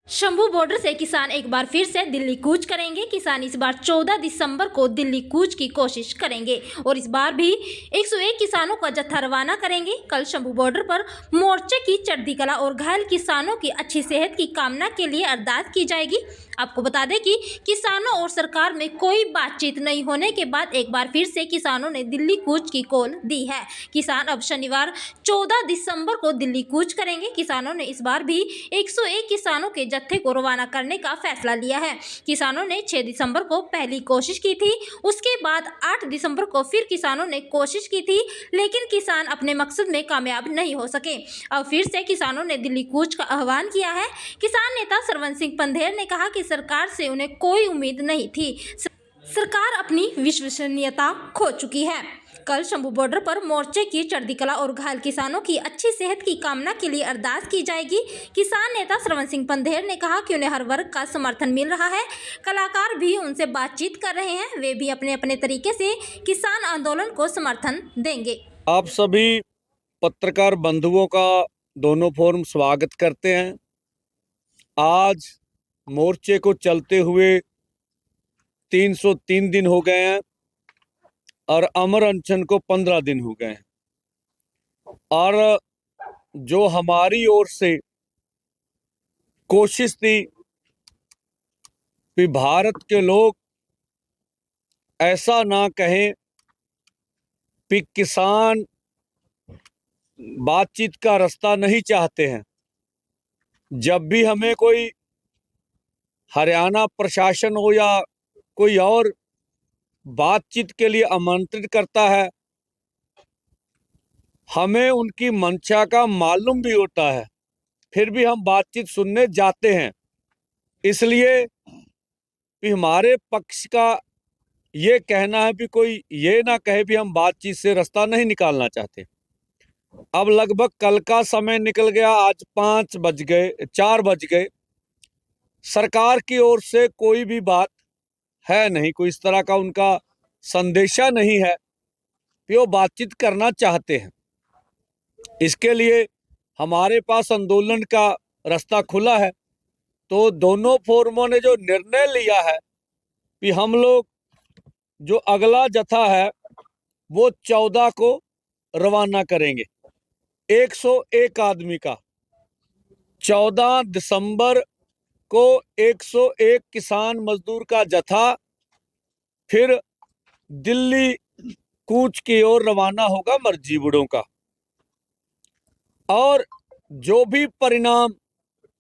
Shambhu border से किसान एक बार फिर से दिल्ली कूच करेंगे। किसान इस बार 14 दिसंबर को दिल्ली कूच की कोशिश करेंगे और इस बार भी 101 किसानों का जत्था रवाना करेंगे। कल शंभू बॉर्डर पर मोर्चे की चढ़ती कला और घायल किसानों की अच्छी सेहत की कामना के लिए अरदास की जाएगी। आपको बता दें कि किसानों और सरकार में कोई बातचीत नहीं होने के बाद एक बार फिर से किसानों ने दिल्ली कूच की कॉल दी है। किसान अब शनिवार 14 दिसंबर को दिल्ली कूच करेंगे। किसानों ने इस बार भी 101 किसानों के जत्थे को रवाना करने का फैसला लिया है। किसानों ने 6 दिसंबर को पहली कोशिश की थी, उसके बाद 8 दिसंबर को फिर किसानों ने कोशिश की थी, लेकिन किसान अपने मकसद में कामयाब नहीं हो सके। अब फिर से किसानों ने दिल्ली कूच का आह्वान किया है। किसान नेता सरवन सिंह पंधेर ने कहा कि सरकार से उन्हें कोई उम्मीद नहीं थी, सरकार अपनी विश्वसनीयता खो चुकी है। कल शंभू बॉर्डर पर मोर्चे की चढ़ती कला और घायल किसानों की अच्छी सेहत की कामना के लिए अरदास की जाएगी। किसान नेता सरवन सिंह पंधेर ने कहा कि उन्हें हर वर्ग का समर्थन मिल रहा है, कलाकार भी उनसे बातचीत कर रहे हैं, वे भी अपने अपने तरीके से किसान आंदोलन को समर्थन देंगे। आप सभी पत्रकार बंधुओं का दोनों फोरम स्वागत करते हैं। आज मोर्चे को चलते हुए 303 दिन हो गए हैं और अमर अनशन को 15 दिन हो गए हैं। और जो हमारी ओर से कोशिश थी कि भारत के लोग ऐसा ना कहें कि किसान बातचीत का रास्ता नहीं चाहते हैं। जब भी हमें कोई हरियाणा प्रशासन हो या कोई और बातचीत के लिए आमंत्रित करता है, हमें उनकी मंशा का मालूम भी होता है, फिर भी हम बातचीत सुनने जाते हैं। इसलिए भी हमारे पक्ष का ये कहना है कि कोई ये ना कहे कि हम बातचीत से रास्ता नहीं निकालना चाहते। अब लगभग कल का समय निकल गया, आज 5 बज गए, 4 बज गए। सरकार की ओर से कोई भी बात है नहीं, कोई इस तरह का उनका संदेशा नहीं है कि वो बातचीत करना चाहते हैं। इसके लिए हमारे पास आंदोलन का रास्ता खुला है। तो दोनों फोरमों ने जो निर्णय लिया है कि हम लोग जो अगला जत्था है वो 14 को रवाना करेंगे, 101 आदमी का। 14 दिसंबर को 101 किसान मजदूर का जत्था फिर दिल्ली कूच की ओर रवाना होगा मर्जी बुढ़ों का। और जो भी परिणाम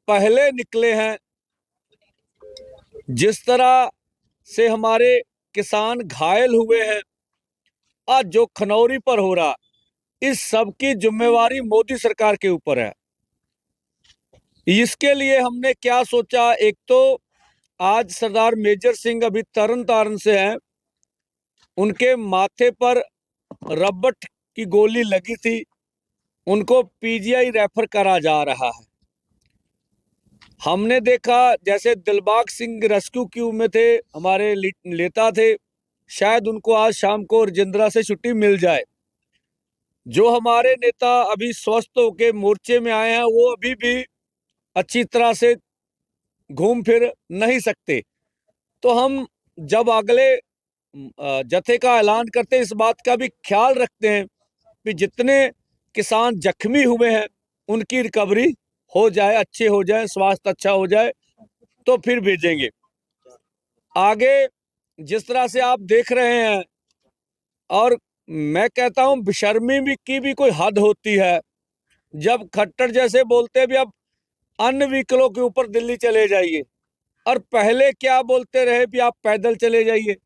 पहले निकले हैं, जिस तरह से हमारे किसान घायल हुए हैं, आज जो खनौरी पर हो रहा, इस सब की जिम्मेवारी मोदी सरकार के ऊपर है। इसके लिए हमने क्या सोचा, एक तो आज सरदार मेजर सिंह अभी तरन तारण से हैं, उनके माथे पर रबड़ की गोली लगी थी, उनको पीजीआई रेफर करा जा रहा है। हमने देखा जैसे दिलबाग सिंह रेस्क्यू क्यू में थे, हमारे नेता थे, शायद उनको आज शाम को राजेंद्रा से छुट्टी मिल जाए। जो हमारे नेता अभी स्वस्थ होके मोर्चे में आए हैं, वो अभी भी अच्छी तरह से घूम फिर नहीं सकते। तो हम जब अगले जत्थे का ऐलान करते हैं, इस बात का भी ख्याल रखते हैं कि जितने किसान जख्मी हुए हैं उनकी रिकवरी हो जाए, अच्छे हो जाए, स्वास्थ्य अच्छा हो जाए, तो फिर भेजेंगे आगे। जिस तरह से आप देख रहे हैं, और मैं कहता हूं बेशर्मी की भी कोई हद होती है। जब खट्टर जैसे बोलते हैं भी अब अन्य व्हीकलों के ऊपर दिल्ली चले जाइए, और पहले क्या बोलते रहे भी आप पैदल चले जाइए।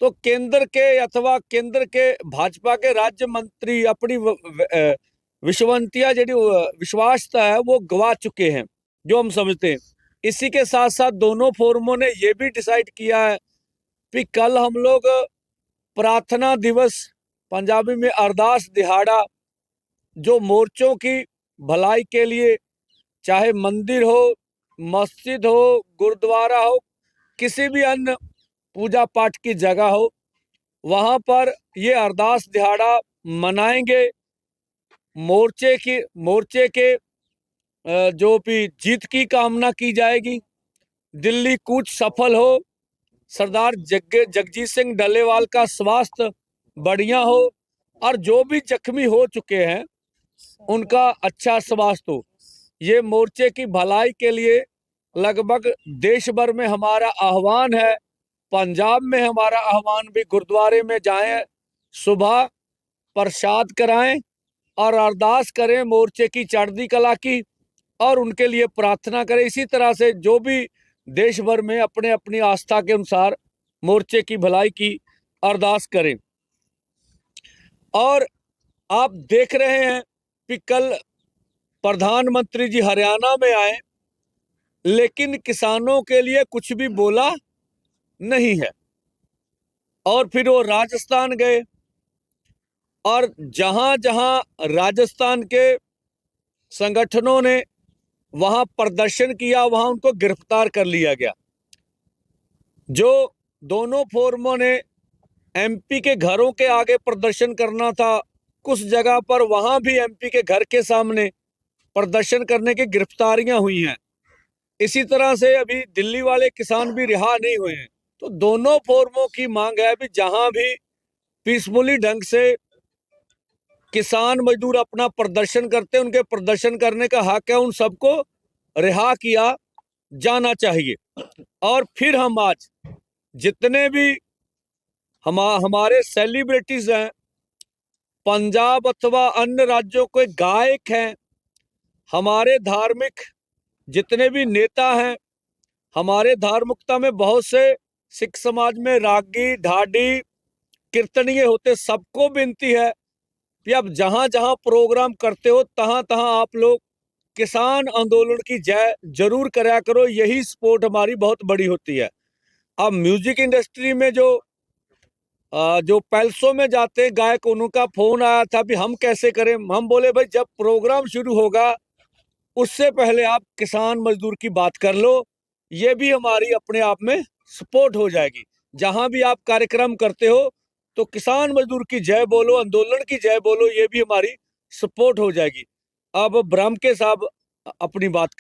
तो केंद्र के अथवा केंद्र के भाजपा के राज्य मंत्री अपनी विश्वसनीयता जी विश्वासता है वो गवा चुके हैं, जो हम समझते हैं। इसी के साथ साथ दोनों फोरमों ने ये भी डिसाइड किया है कि कल हम लोग प्रार्थना दिवस, पंजाबी में अरदास दिहाड़ा, जो मोर्चों की भलाई के लिए, चाहे मंदिर हो, मस्जिद हो, गुरुद्वारा हो, किसी भी अन्य पूजा पाठ की जगह हो, वहां पर ये अरदास दिहाड़ा मनाएंगे। मोर्चे के जो भी जीत की कामना की जाएगी, दिल्ली कूच सफल हो, सरदार जगजीत सिंह डल्लेवाल का स्वास्थ्य बढ़िया हो और जो भी जख्मी हो चुके हैं उनका अच्छा स्वास्थ्य हो। ये मोर्चे की भलाई के लिए लगभग देश भर में हमारा आह्वान है। पंजाब में हमारा आह्वान भी, गुरुद्वारे में जाएं, सुबह प्रसाद कराएं और अरदास करें मोर्चे की चढ़ती कला की और उनके लिए प्रार्थना करें। इसी तरह से जो भी देश भर में अपने अपनी आस्था के अनुसार मोर्चे की भलाई की अरदास करें। और आप देख रहे हैं कि कल प्रधानमंत्री जी हरियाणा में आए, लेकिन किसानों के लिए कुछ भी बोला नहीं है। और फिर वो राजस्थान गए और जहां जहां राजस्थान के संगठनों ने वहां प्रदर्शन किया, वहां उनको गिरफ्तार कर लिया गया। जो दोनों फोरमों ने एमपी के घरों के आगे प्रदर्शन करना था, कुछ जगह पर वहां भी एमपी के घर के सामने प्रदर्शन करने की गिरफ्तारियां हुई हैं। इसी तरह से अभी दिल्ली वाले किसान भी रिहा नहीं हुए हैं। तो दोनों फोरमों की मांग है, अभी जहां भी पीसफुली ढंग से किसान मजदूर अपना प्रदर्शन करते हैं, उनके प्रदर्शन करने का हक है, उन सबको रिहा किया जाना चाहिए। और फिर हम आज जितने भी हमारे सेलिब्रिटीज हैं, पंजाब अथवा अन्य राज्यों के गायक हैं, हमारे धार्मिक जितने भी नेता हैं, हमारे धार्मिकता में बहुत से सिख समाज में रागी ढाडी कीर्तनीय होते, सबको विनती है कि अब जहां जहां प्रोग्राम करते हो तहां तहां आप लोग किसान आंदोलन की जय जरूर करा करो। यही सपोर्ट हमारी बहुत बड़ी होती है। अब म्यूजिक इंडस्ट्री में जो पैलेसों में जाते हैं गायक, उनका फोन आया था भी हम कैसे करें। हम बोले भाई जब प्रोग्राम शुरू होगा उससे पहले आप किसान मजदूर की बात कर लो, ये भी हमारी अपने आप में सपोर्ट हो जाएगी। जहां भी आप कार्यक्रम करते हो तो किसान मजदूर की जय बोलो, आंदोलन की जय बोलो, ये भी हमारी सपोर्ट हो जाएगी। अब ब्रह्म के साहब अपनी बात